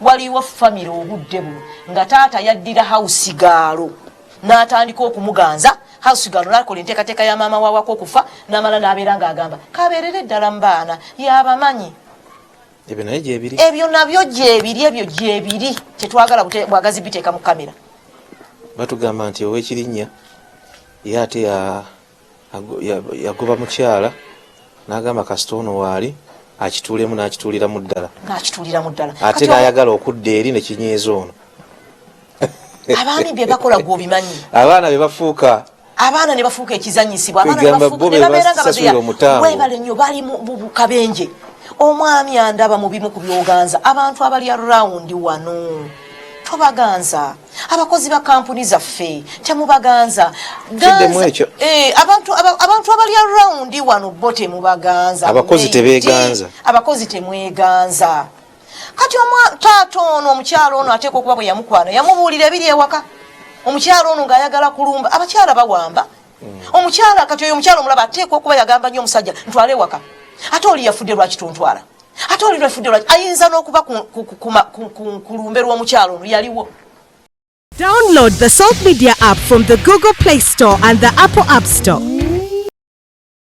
waliwo family obudde buno nga taata yaddira house gaalo n'atandika okumuganza house gaalo n'akola enteekateeka ya maama waawako okufa n'amala n'abeera ng'agamba kabeerere ddala mu baana y'abamanyi. Ebyo nabyo gyebiri tetwagala bwagazi biteeka mu kamera. Batugamba nti ow'ekirinnya ye ate yagoba mukyala n'agamba kasita ono waali akituulemu n'akituuliramu ddala. Ate n'ayagala okudda eri ne kinyeeza ono. Abaami bye bakola gw'obimanyi. Abaana be bafuuka. Abaana ne bafuuka ekizanyisibwa. Abaana ne bafuuka ne babeera nga bazeya. Weebale nnyo bali mu kabenje. Omwami andaba mu bimu ku byoganza. Abantu abali around wano. Tobaganza. Abakozi ba kampuni zaffe temubaganza. Abantu abali around wano bo temubaganza. Abakozi tebeeganza. Abakozi temweganza. Kati taata ono omukyalo ono ateeka okuba bwe yamukwana yamubuulira ebiri ewaka. Omukyalo ono ng'ayagala kulumba abakyala bawamba. Omukyala kati oyo omukyalo omulaba ateeka okuba yagamba nnyo omusajja ntwale ewaka. Ate oli yafudde lwaki tontwala? Ate oli yafudde lwaki? Ayinza n'okuba ku lumbe lw'omukyalo ono yaliwo. Download the Salt Media app from the Google Play Store and the Apple App Store.